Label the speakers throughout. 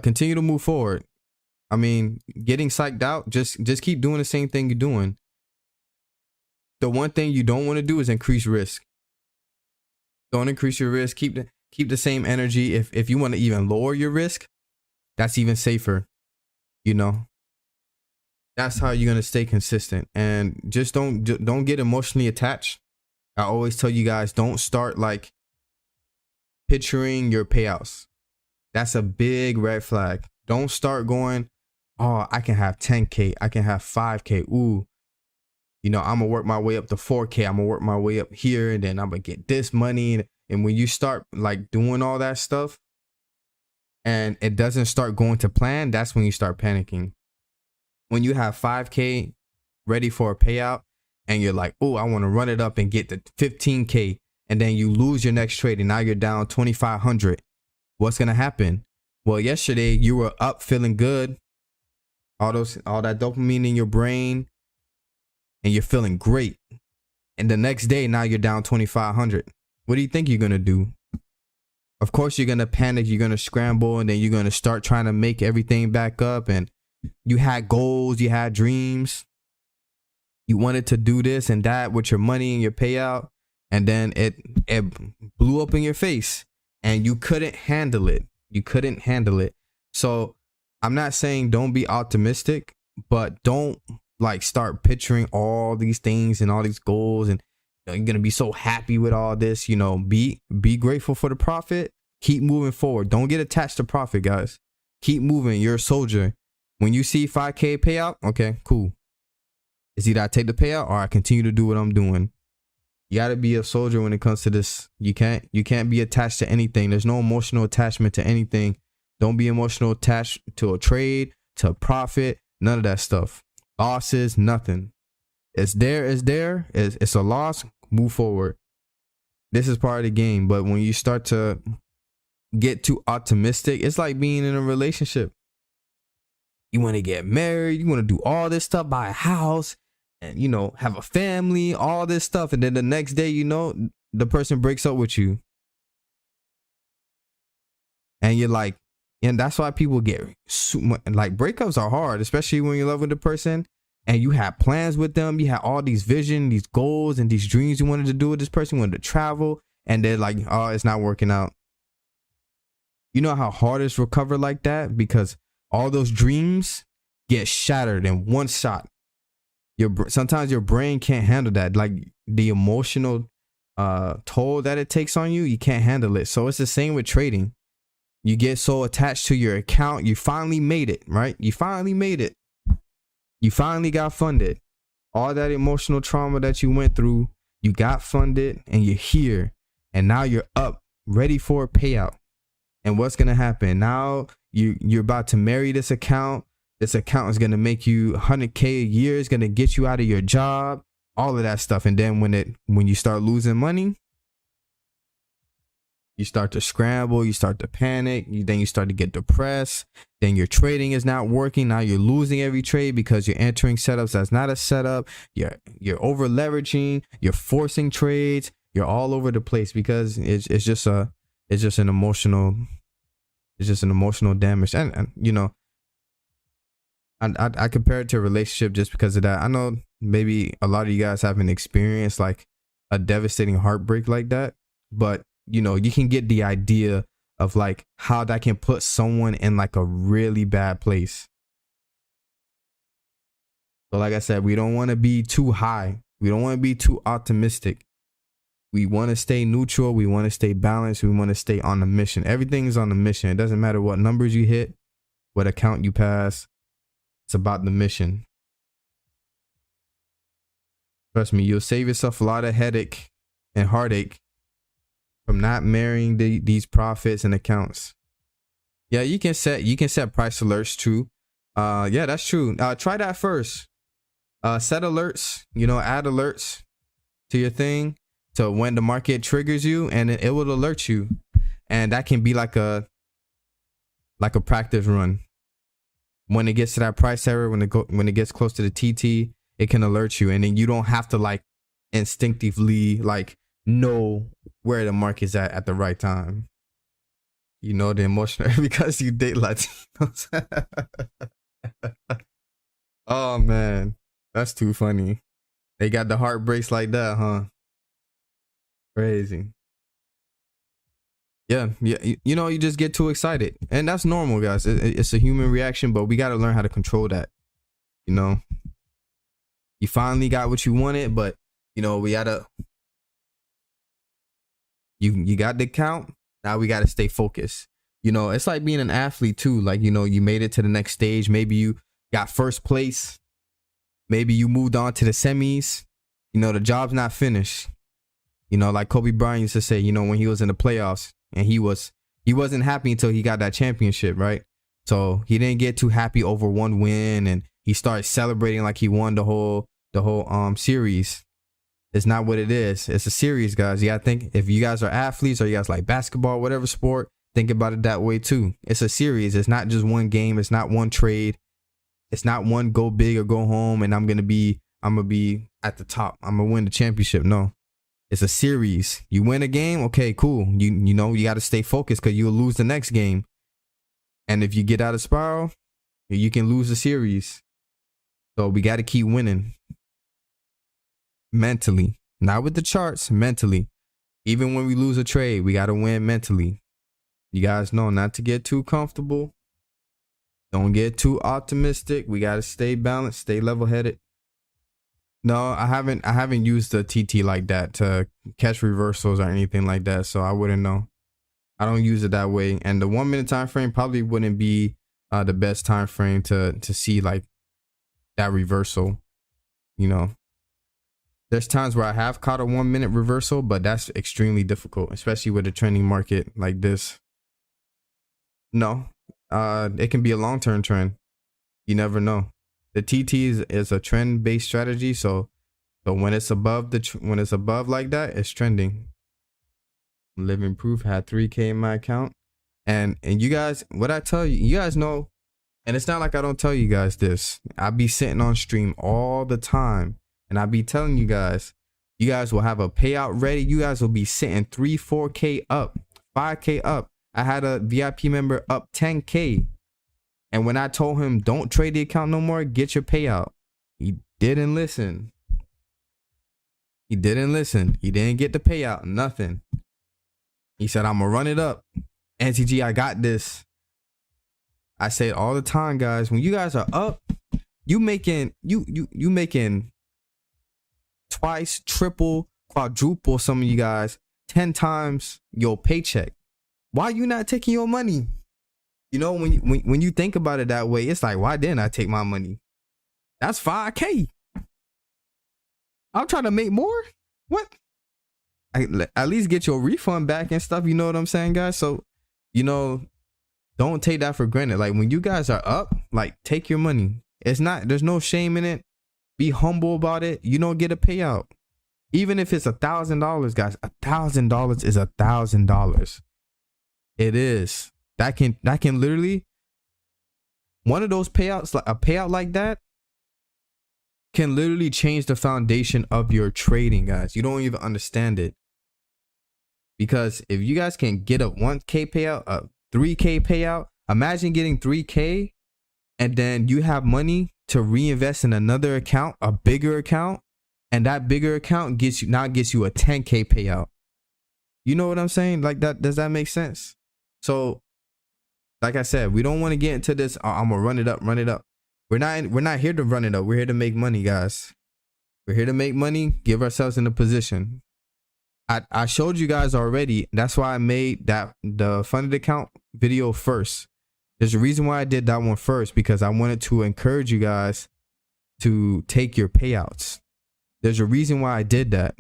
Speaker 1: continue to move forward. I mean, getting psyched out, just keep doing the same thing you're doing. The one thing you don't want to do is increase risk. Don't increase your risk. Keep the same energy. If you want to even lower your risk, that's even safer. You know, that's how you're gonna stay consistent. And just don't get emotionally attached. I always tell you guys, don't start like picturing your payouts. That's a big red flag. Don't start going, oh, I can have 10K, I can have 5K. Ooh, you know, I'm gonna work my way up to 4K. I'm gonna work my way up here, and then I'm gonna get this money. And when you start like doing all that stuff and it doesn't start going to plan, that's when you start panicking. When you have 5K ready for a payout and you're like, oh, I want to run it up and get the 15K, and then you lose your next trade and now you're down 2,500. What's gonna happen? Well, yesterday you were up feeling good, all that dopamine in your brain, and you're feeling great. And the next day, now you're down 2,500. What do you think you're gonna do? Of course, you're gonna panic. You're gonna scramble, and then you're gonna start trying to make everything back up. And you had goals, you had dreams, you wanted to do this and that with your money and your payout, and then it blew up in your face, and you couldn't handle it. You couldn't handle it. So I'm not saying don't be optimistic, but don't like start picturing all these things and all these goals, and you know, you're gonna be so happy with all this. You know, be grateful for the profit. Keep moving forward. Don't get attached to profit, guys. Keep moving. You're a soldier. When you see 5K payout, okay, cool. It's either I take the payout or I continue to do what I'm doing. You got to be a soldier when it comes to this. You can't be attached to anything. There's no emotional attachment to anything. Don't be emotional attached to a trade, to a profit, none of that stuff. Losses, nothing. It's there. It's a loss. Move forward. This is part of the game. But when you start to get too optimistic, it's like being in a relationship. You want to get married. You want to do all this stuff, buy a house, and, you know, have a family, all this stuff. And then the next day, you know, the person breaks up with you. And you're like, and that's why people get like, breakups are hard, especially when you're in love with the person and you have plans with them. You have all these visions, these goals, and these dreams you wanted to do with this person. You wanted to travel, and they're like, oh, it's not working out. You know how hard it is to recover like that? Because all those dreams get shattered in one shot. Sometimes your brain can't handle that. Like the emotional toll that it takes on you, you can't handle it. So it's the same with trading. You get so attached to your account. You finally made it, right? You finally made it. You finally got funded. All that emotional trauma that you went through, you got funded, and you're here. And now you're up, ready for a payout. And what's going to happen? Now you're about to marry this account. This account is going to make you 100K a year. It's going to get you out of your job, all of that stuff. And then when you start losing money, you start to scramble, you start to panic, then you start to get depressed. Then your trading is not working. Now you're losing every trade because you're entering setups that's not a setup. You're over leveraging, you're forcing trades, you're all over the place because it's just an emotional damage. And you know, I compare it to a relationship just because of that. I know maybe a lot of you guys haven't experienced like a devastating heartbreak like that, but you know, you can get the idea of like how that can put someone in like a really bad place. So like I said, we don't want to be too high. We don't want to be too optimistic. We want to stay neutral. We want to stay balanced. We want to stay on the mission. Everything is on the mission. It doesn't matter what numbers you hit, what account you pass. It's about the mission. Trust me, you'll save yourself a lot of headache and heartache from not marrying these profits and accounts. Yeah, you can set price alerts too. Yeah, that's true. Try that first. Set alerts, you know, add alerts to your thing to when the market triggers you, and it will alert you. And that can be like a practice run. When it gets to that price area, when it gets close to the TT, it can alert you, and then you don't have to like instinctively like know where the market's at the right time. You know the emotional because you date Latinos. Oh man, that's too funny. They got the heartbreaks like that, huh? Crazy. Yeah, yeah. You know, you just get too excited, and that's normal, guys. It's a human reaction, but we got to learn how to control that. You know, you finally got what you wanted, but you know we gotta. You got the count. Now we got to stay focused. You know, it's like being an athlete too. Like, you know, you made it to the next stage. Maybe you got first place. Maybe you moved on to the semis. You know, the job's not finished. You know, like Kobe Bryant used to say, you know, when he was in the playoffs and he wasn't happy until he got that championship, right? So he didn't get too happy over one win, and he started celebrating like he won the whole series. It's not what it is. It's a series, guys. You gotta think, if you guys are athletes or you guys like basketball, whatever sport, think about it that way too. It's a series. It's not just one game. It's not one trade. It's not one go big or go home and I'm gonna be at the top. I'm gonna win the championship. No. It's a series. You win a game, okay, cool. You know, you gotta stay focused because you'll lose the next game. And if you get out of spiral, you can lose the series. So we gotta keep winning. Mentally. Not with the charts, mentally. Even when we lose a trade, we gotta win mentally. You guys know not to get too comfortable. Don't get too optimistic. We gotta stay balanced, stay level-headed. No, I haven't used the TT like that to catch reversals or anything like that, so I wouldn't know. I don't use it that way, and the 1 minute time frame probably wouldn't be the best time frame to see like that reversal. You know, there's times where I have caught a 1 minute reversal, but that's extremely difficult, especially with a trending market like this. No, it can be a long-term trend. You never know. The TT is a trend-based strategy, so when it's above like that, it's trending. Living proof had 3K in my account, and you guys, what I tell you, you guys know, and it's not like I don't tell you guys this. I be sitting on stream all the time, and I be telling you guys will have a payout ready. You guys will be sitting 3-4K up, 5K up. I had a VIP member up 10K. And when I told him, don't trade the account no more, get your payout, he didn't listen. He didn't listen. He didn't get the payout, nothing. He said, I'm going to run it up. NTG, I got this. I say it all the time, guys. When you guys are up, you making twice, triple, quadruple, some of you guys, 10 times your paycheck. Why you not taking your money? You know, when you think about it that way, it's like, why didn't I take my money? That's 5K. I'm trying to make more. What? At least get your refund back and stuff. You know what I'm saying, guys? So, you know, don't take that for granted. Like, when you guys are up, like, take your money. There's no shame in it. Be humble about it. You don't get a payout. Even if it's $1,000, guys, $1,000 is $1,000. It is. That can literally, one of those payouts, like a payout like that, can literally change the foundation of your trading, guys. You don't even understand it. Because if you guys can get a 1K payout, a 3K payout, imagine getting 3K and then you have money to reinvest in another account, a bigger account, and that bigger account gets you a 10K payout. You know what I'm saying? Like that, does that make sense? So, like I said, we don't want to get into this. I'm gonna run it up. We're not here to run it up. We're here to make money, guys. We're here to make money. Give ourselves in a position. I showed you guys already. That's why I made the funded account video first. There's a reason why I did that one first, because I wanted to encourage you guys to take your payouts. There's a reason why I did that.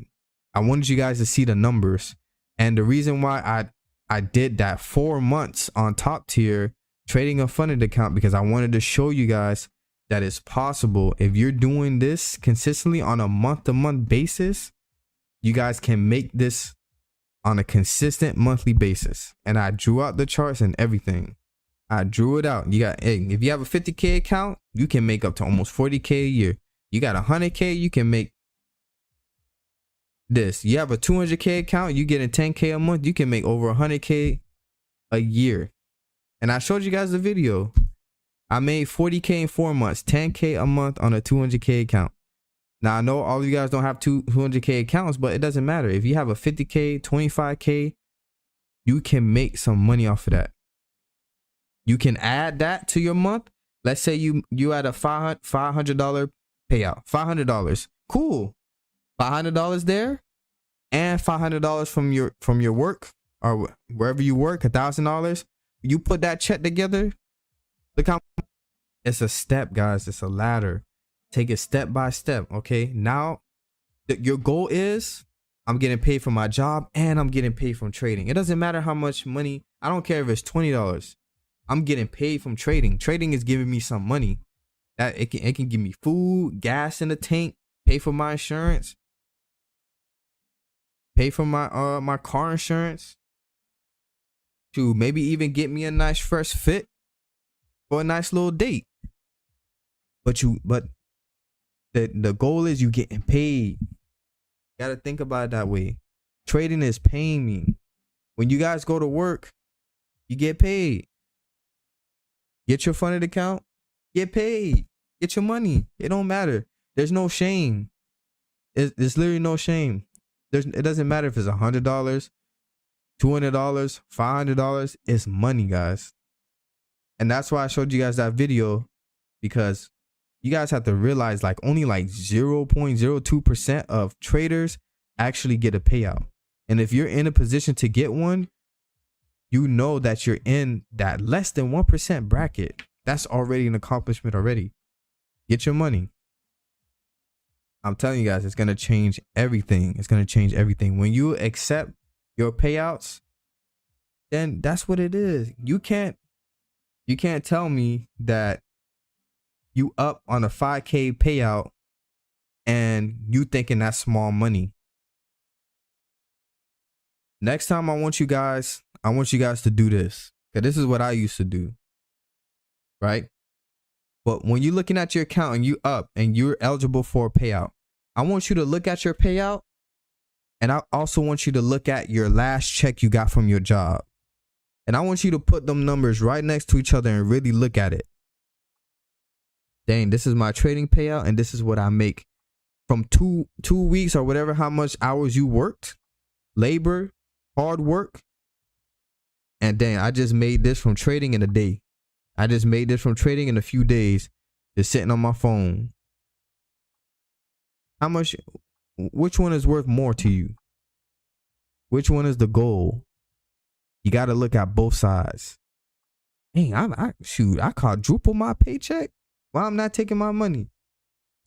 Speaker 1: I wanted you guys to see the numbers, and the reason why I did that 4 months on top tier trading a funded account, because I wanted to show you guys that it's possible. If you're doing this consistently on a month-to-month basis, you guys can make this on a consistent monthly basis. And I drew out the charts and everything. I drew it out. You got, hey, if you have a 50K account, you can make up to almost 40K a year. You got 100K, you can make this. You have a 200K account, you getting 10K a month, you can make over 100K a year. And I showed you guys the video. I made 40K in 4 months, 10K a month on a 200K account. Now, I know all of you guys don't have 200K accounts, but it doesn't matter. If you have a 50K, 25K, you can make some money off of that. You can add that to your month. Let's say you had a $500 payout, $500. Cool. $500 there and $500 from your work or wherever you work, $1,000. You put that check together. Look how it's a step, guys. It's a ladder. Take it step by step. Okay. Now your goal is I'm getting paid for my job and I'm getting paid from trading. It doesn't matter how much money. I don't care if it's $20. I'm getting paid from trading. Trading is giving me some money. That it can give me food, gas in the tank, pay for my insurance, pay for my my car insurance, to maybe even get me a nice fresh fit or a nice little date. But the goal is you getting paid. You gotta think about it that way. Trading is paying me. When you guys go to work, you get paid. Get your funded account, get paid. Get your money. It don't matter. There's no shame. There's literally no shame. It doesn't matter if it's $100, $200, $500. It's money, guys. And that's why I showed you guys that video, because you guys have to realize only 0.02% of traders actually get a payout. And if you're in a position to get one, you know that you're in that less than 1% bracket. That's already an accomplishment already. Get your money. I'm telling you guys, it's going to change everything. It's going to change everything. When you accept your payouts, then that's what it is. You can't tell me that you up on a 5K payout and you thinking that's small money. Next time I want you guys to do this, because this is what I used to do, right? But when you're looking at your account and you up and you're eligible for a payout, I want you to look at your payout, and I also want you to look at your last check you got from your job. And I want you to put them numbers right next to each other and really look at it. Dang, this is my trading payout and this is what I make from two weeks or whatever, how much hours you worked, labor, hard work. And dang, I just made this from trading in a day. I just made this from trading in a few days, just sitting on my phone. How much, which one is worth more to you? Which one is the goal? You got to look at both sides. Dang, I quadruple my paycheck while I'm not taking my money.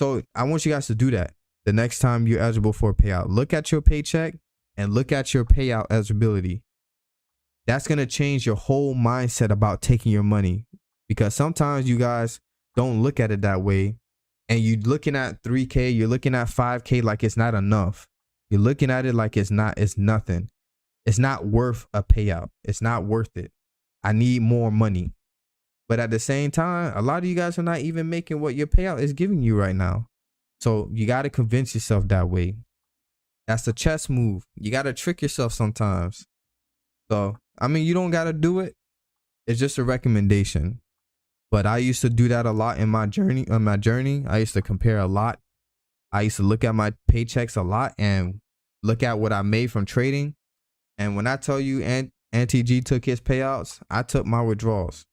Speaker 1: So I want you guys to do that. The next time you're eligible for a payout, look at your paycheck and look at your payout eligibility. That's going to change your whole mindset about taking your money, because sometimes you guys don't look at it that way. And you're looking at 3K, you're looking at 5K like it's not enough. You're looking at it like it's nothing. It's not worth a payout. It's not worth it. I need more money. But at the same time, a lot of you guys are not even making what your payout is giving you right now. So you got to convince yourself that way. That's a chess move. You got to trick yourself sometimes. So, I mean, you don't got to do it. It's just a recommendation. But I used to do that a lot in my journey. I used to compare a lot. I used to look at my paychecks a lot and look at what I made from trading. And when I tell you Auntie G took his payouts, I took my withdrawals.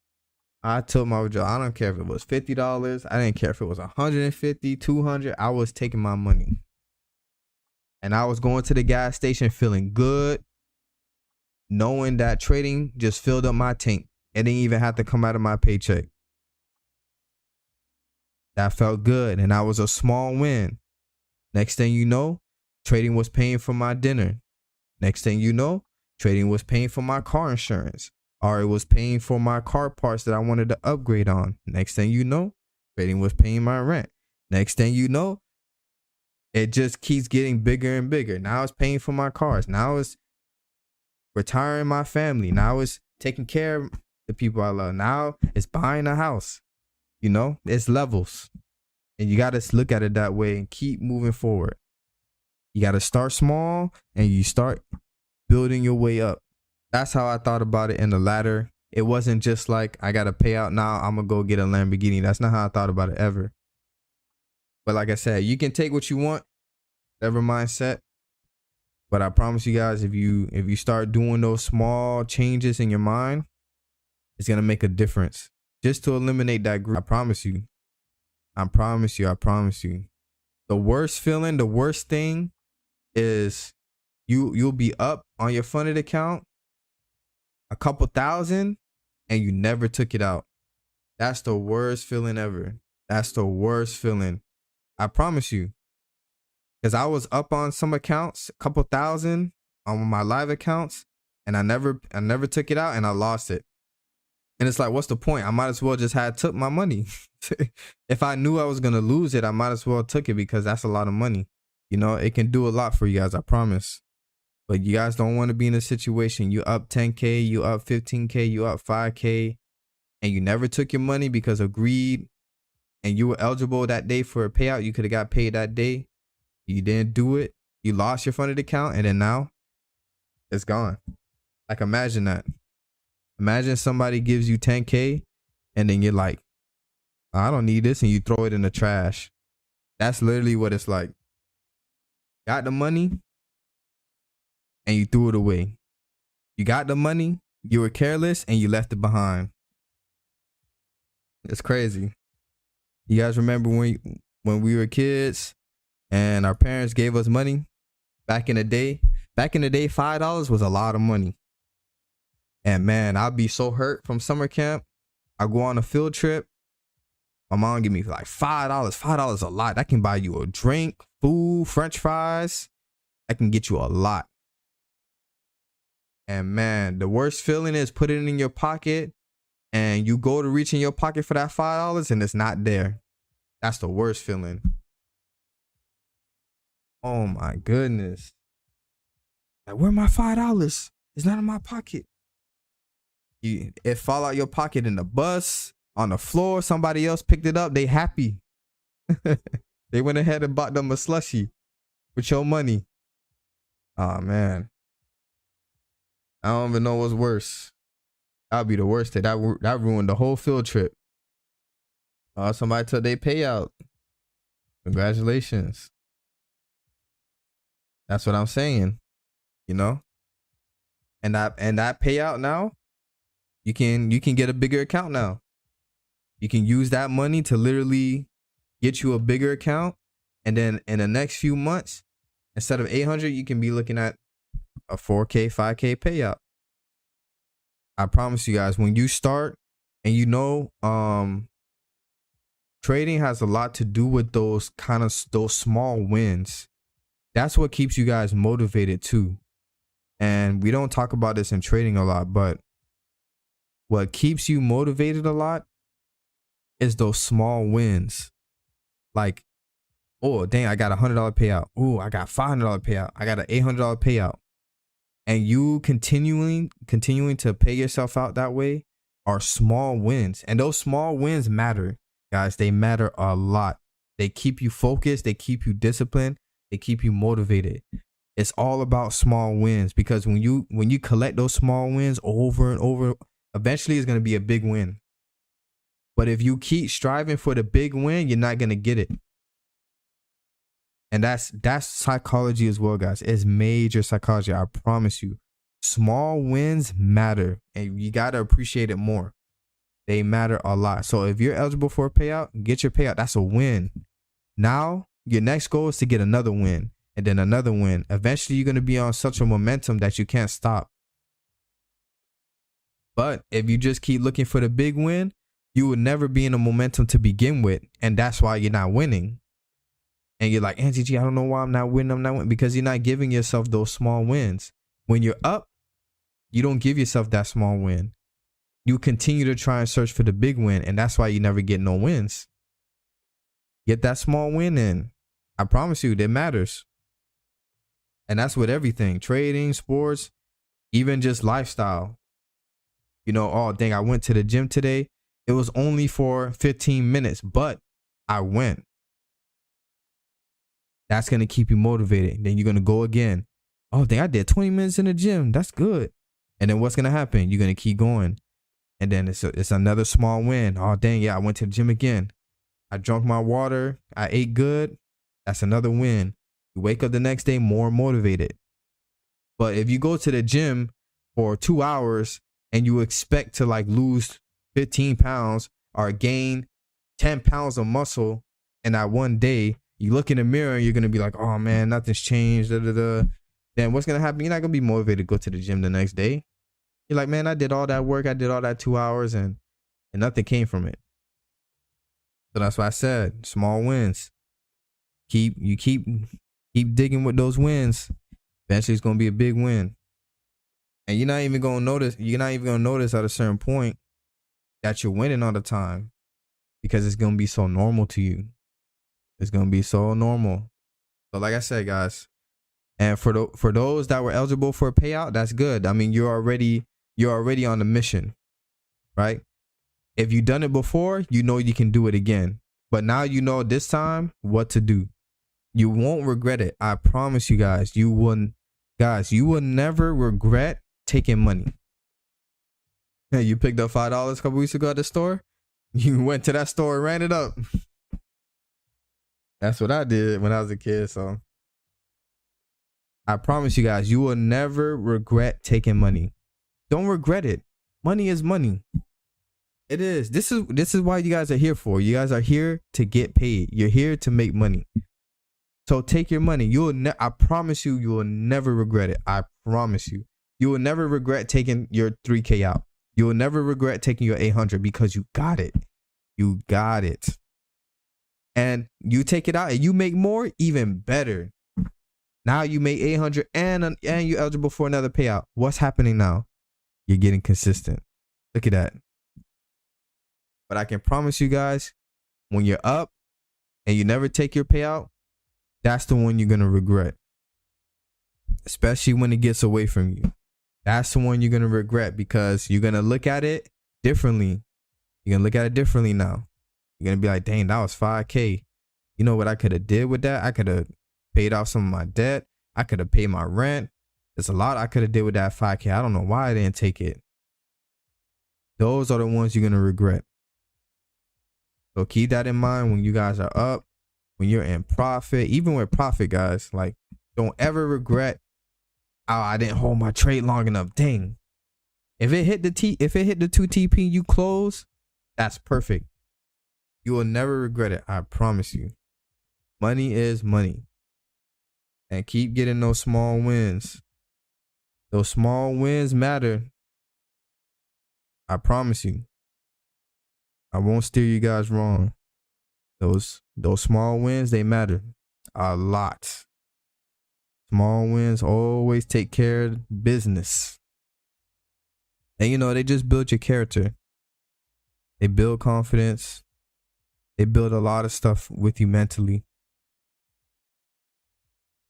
Speaker 1: I don't care if it was $50. I didn't care if it was $150, $200. I was taking my money. And I was going to the gas station feeling good, knowing that trading just filled up my tank. It didn't even have to come out of my paycheck. That felt good, and that was a small win. Next thing you know, trading was paying for my dinner. Next thing you know, trading was paying for my car insurance, or it was paying for my car parts that I wanted to upgrade on. Next thing you know, trading was paying my rent. Next thing you know, it just keeps getting bigger and bigger. Now it's paying for my cars. Now it's retiring my family. Now it's taking care of the people I love. Now it's buying a house. You know, it's levels. And you got to look at it that way and keep moving forward. You got to start small and you start building your way up. That's how I thought about it in the latter. It wasn't just like I got to pay out now, I'm going to go get a Lamborghini. That's not how I thought about it ever. But like I said, you can take what you want, whatever mindset. But I promise you guys, if you start doing those small changes in your mind, it's going to make a difference. Just to eliminate that group. I promise you. I promise you. I promise you. The worst feeling, the worst thing is you'll be up on your funded account a couple thousand and you never took it out. That's the worst feeling ever. That's the worst feeling. I promise you. Because I was up on some accounts, a couple thousand on my live accounts, and I never took it out and I lost it. And it's like, what's the point? I might as well just had took my money. If I knew I was going to lose it, I might as well took it because that's a lot of money. You know, it can do a lot for you guys, I promise. But you guys don't want to be in a situation. You up 10K, you up 15K, you up 5K, and you never took your money because of greed, and you were eligible that day for a payout. You could have got paid that day. You didn't do it. You lost your funded account, and then now it's gone. Like, imagine that. Imagine somebody gives you 10K, and then you're like, I don't need this, and you throw it in the trash. That's literally what it's like. Got the money, and you threw it away. You got the money, you were careless, and you left it behind. It's crazy. You guys remember when we were kids and our parents gave us money back in the day? Back in the day, $5 was a lot of money. And man, I'd be so hurt from summer camp. I go on a field trip. My mom give me like $5. $5 a lot. That can buy you a drink, food, French fries. That can get you a lot. And man, the worst feeling is put it in your pocket and you go to reach in your pocket for that $5 and it's not there. That's the worst feeling. Oh my goodness. Like, where my $5? It's not in my pocket. It fall out your pocket in the bus, on the floor. Somebody else picked it up. They happy. They went ahead and bought them a slushie with your money. Oh man. I don't even know what's worse. That'll be the worst thing. That ruined the whole field trip. Somebody took their payout. Congratulations. That's what I'm saying. You know? And that payout now, you can get a bigger account now. You can use that money to literally get you a bigger account. And then in the next few months, instead of 800, you can be looking at a 4K, 5K payout. I promise you guys, when you start, and you know, trading has a lot to do with those small wins. That's what keeps you guys motivated too. And we don't talk about this in trading a lot, but what keeps you motivated a lot is those small wins. Like, oh, dang, I got $100 payout. Oh, I got $500 payout. I got an $800 payout. And you continuing to pay yourself out that way are small wins. And those small wins matter, guys. They matter a lot. They keep you focused. They keep you disciplined. They keep you motivated. It's all about small wins, because when you collect those small wins over and over, eventually it's going to be a big win. But if you keep striving for the big win, you're not going to get it. And that's psychology as well, guys. It's major psychology. I promise you. Small wins matter, and you got to appreciate it more. They matter a lot. So if you're eligible for a payout, get your payout. That's a win. Now, your next goal is to get another win, and then another win. Eventually, you're going to be on such a momentum that you can't stop. But if you just keep looking for the big win, you will never be in a momentum to begin with. And that's why you're not winning. And you're like, Auntie G, I don't know why I'm not winning. Because you're not giving yourself those small wins. When you're up, you don't give yourself that small win. You continue to try and search for the big win. And that's why you never get no wins. Get that small win in. I promise you, that matters. And that's with everything. Trading, sports, even just lifestyle. You know, oh, dang, I went to the gym today. It was only for 15 minutes, but I went. That's going to keep you motivated. Then you're going to go again. Oh, dang, I did 20 minutes in the gym. That's good. And then what's gonna happen? You're gonna keep going, and then it's another small win. Oh dang, yeah, I went to the gym again. I drank my water. I ate good. That's another win. You wake up the next day more motivated. But if you go to the gym for 2 hours and you expect to like lose 15 pounds or gain 10 pounds of muscle in that one day, you look in the mirror and you're going to be like, oh man, nothing's changed. Da, da, da. Then what's going to happen? You're not going to be motivated to go to the gym the next day. You're like, man, I did all that work. I did all that 2 hours and nothing came from it. So that's why I said small wins. Keep digging with those wins. Eventually it's gonna be a big win. And you're not even gonna notice at a certain point that you're winning all the time, because it's gonna be so normal to you. It's gonna be so normal. So like I said, guys, and for those that were eligible for a payout, that's good. I mean, you're already on the mission, right? If you've done it before, you know you can do it again. But now you know this time what to do. You won't regret it. I promise you guys. You will never regret taking money. Hey, you picked up $5 a couple weeks ago at the store. You went to that store and ran it up. That's what I did when I was a kid. So I promise you guys, you will never regret taking money. Don't regret it. Money is money. It is. This is why you guys are here for. You guys are here to get paid. You're here to make money. So take your money. I promise you, you will never regret it. I promise you. You will never regret taking your 3K out. You will never regret taking your 800 because you got it. You got it. And you take it out and you make more, even better. Now you make 800 and you're eligible for another payout. What's happening now? You're getting consistent. Look at that. But I can promise you guys, when you're up and you never take your payout, that's the one you're going to regret. Especially when it gets away from you. That's the one you're going to regret, because you're going to look at it differently. You're going to look at it differently now. You're going to be like, dang, that was 5K. You know what I could have did with that? I could have paid off some of my debt. I could have paid my rent. There's a lot I could have did with that 5K. I don't know why I didn't take it. Those are the ones you're going to regret. So keep that in mind when you guys are up, when you're in profit, even with profit, guys. Like, don't ever regret, oh, I didn't hold my trade long enough. Dang. If it hit the 2 TP, you close, that's perfect. You will never regret it. I promise you. Money is money. And keep getting those small wins. Those small wins matter. I promise you. I won't steer you guys wrong. Those small wins, they matter a lot. Small wins always take care of business. And you know, they just build your character. They build confidence. They build a lot of stuff with you mentally.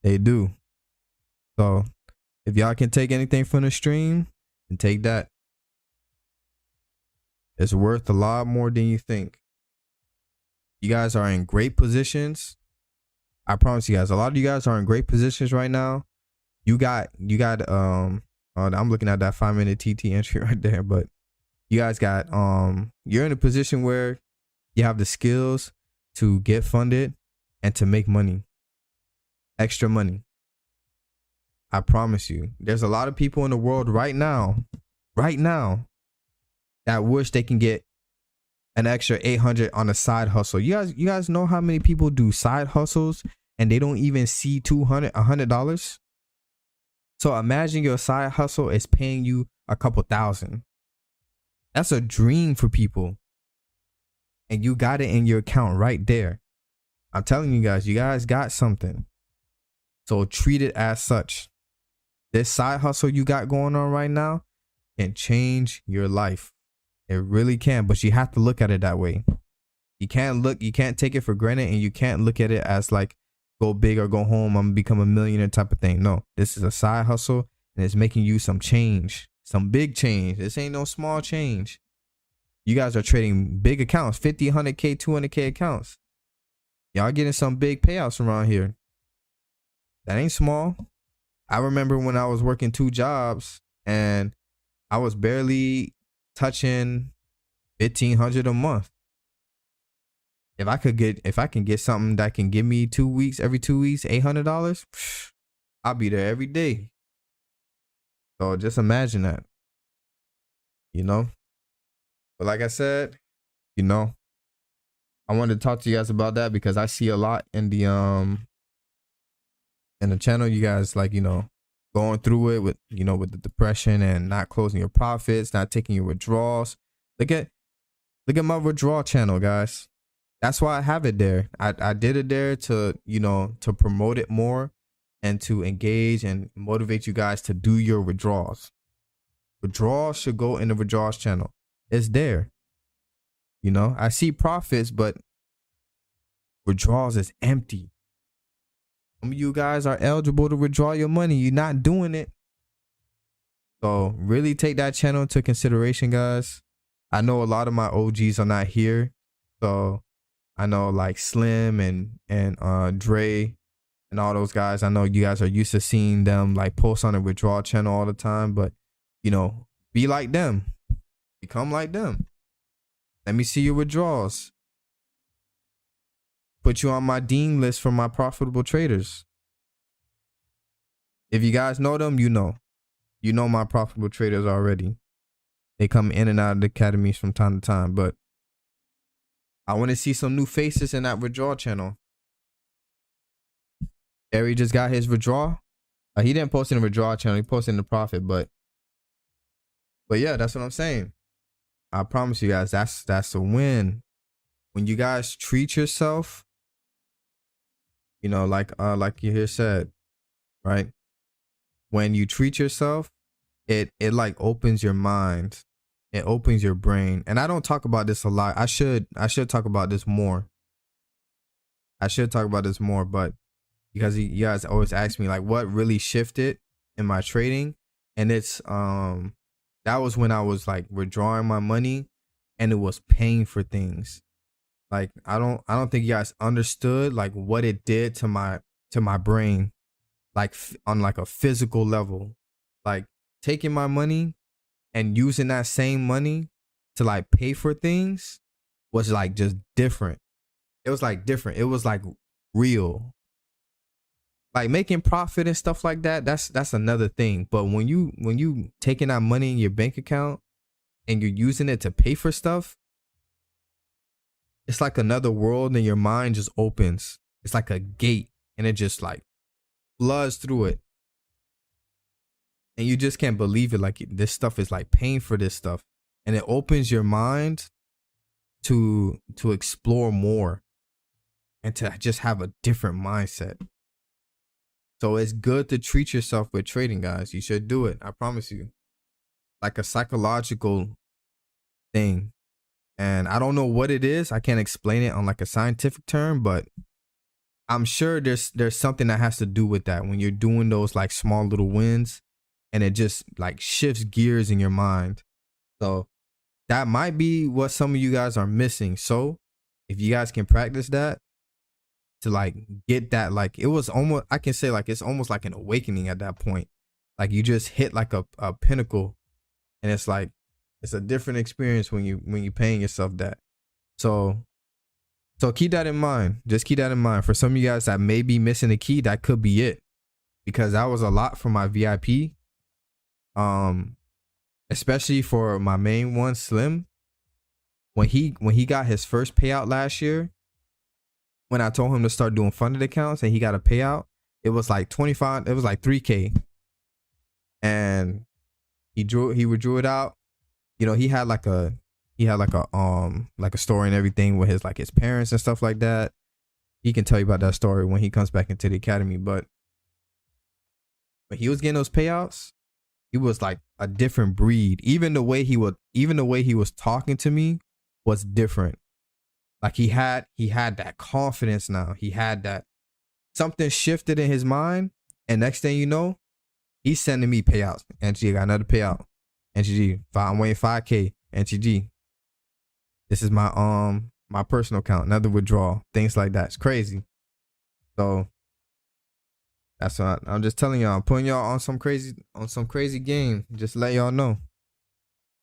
Speaker 1: They do. So if y'all can take anything from the stream, then take that. It's worth a lot more than you think. You guys are in great positions. I promise you guys, a lot of you guys are in great positions right now. You got I'm looking at that 5-minute TT entry right there, but you guys got you're in a position where you have the skills to get funded and to make money. Extra money. I promise you. There's a lot of people in the world right now, that wish they can get an extra 800 on a side hustle. You guys know how many people do side hustles and they don't even see $100? So imagine your side hustle is paying you a couple thousand. That's a dream for people. And you got it in your account right there. I'm telling you guys got something. So treat it as such. This side hustle you got going on right now can change your life. It really can, but you have to look at it that way. You can't take it for granted, and you can't look at it as like, go big or go home, I'm gonna become a millionaire type of thing. No, this is a side hustle and it's making you some change, some big change. This ain't no small change. You guys are trading big accounts, 50, 100K, 200K accounts. Y'all getting some big payouts around here. That ain't small. I remember when I was working 2 jobs and I was barely touching 1,500 a month. If I can get something that can give me 2 weeks, every 2 weeks, $800, I'll be there every day. So just imagine that, you know. But like I said, you know, I wanted to talk to you guys about that because I see a lot in the channel. You guys, like, you know, going through it with, you know, with the depression and not closing your profits, not taking your withdrawals. Look at my withdrawal channel, guys. That's why I have it there. I did it there to, you know, to promote it more and to engage and motivate you guys to do your withdrawals. Withdrawals should go in the withdrawals channel. It's there. You know, I see profits, but withdrawals is empty. Some of you guys are eligible to withdraw your money. You're not doing it. So really take that channel into consideration, guys. I know a lot of my OGs are not here. So I know like Slim and Dre and all those guys. I know you guys are used to seeing them like post on the withdrawal channel all the time, but you know, be like them. Become like them. Let me see your withdrawals. Put you on my dean list for my profitable traders. If you guys know them, you know. You know my profitable traders already. They come in and out of the academies from time to time, but I want to see some new faces in that withdrawal channel. Gary just got his withdrawal. He didn't post in the withdrawal channel. He posted in the profit, but yeah, that's what I'm saying. I promise you guys, that's a win. When you guys treat yourself, you know, like you here said, right? When you treat yourself, it like opens your mind. It opens your brain. And I don't talk about this a lot. I should talk about this more. But because you guys always ask me like what really shifted in my trading, and it's that was when I was like withdrawing my money and it was paying for things. Like I don't think you guys understood like what it did to my brain, like on like a physical level. Like taking my money and using that same money to like pay for things was like just different. It was like different. It was like real. Like making profit and stuff like that, that's another thing. But when you taking that money in your bank account and you're using it to pay for stuff, it's like another world and your mind just opens. It's like a gate and it just like floods through it. And you just can't believe it. Like this stuff is like paying for this stuff. And it opens your mind to explore more and to just have a different mindset. So it's good to treat yourself with trading, guys. You should do it. I promise you. Like a psychological thing. And I don't know what it is. I can't explain it on like a scientific term, but I'm sure there's something that has to do with that when you're doing those like small little wins and it just like shifts gears in your mind. So that might be what some of you guys are missing. So if you guys can practice that to like get that, like it was almost, I can say like it's almost like an awakening at that point. Like you just hit like a pinnacle and it's like, it's a different experience when you paying yourself that. So keep that in mind. Just keep that in mind. For some of you guys that may be missing the key, that could be it. Because that was a lot for my VIP. Especially for my main one, Slim. When he got his first payout last year, when I told him to start doing funded accounts and he got a payout, it was like 25, it was like 3K. And he withdrew it out. You know, he had like a story and everything with his parents and stuff like that. He can tell you about that story when he comes back into the academy. But when he was getting those payouts, he was like a different breed. Even the way he was talking to me was different. Like he had that confidence now. He had that, something shifted in his mind, and next thing you know, he's sending me payouts. NG, got another payout. NG, I'm waiting 5K. NG, this is my my personal account, another withdrawal, things like that. It's crazy. So that's what I'm just telling y'all. I'm putting y'all on some crazy game. Just let y'all know.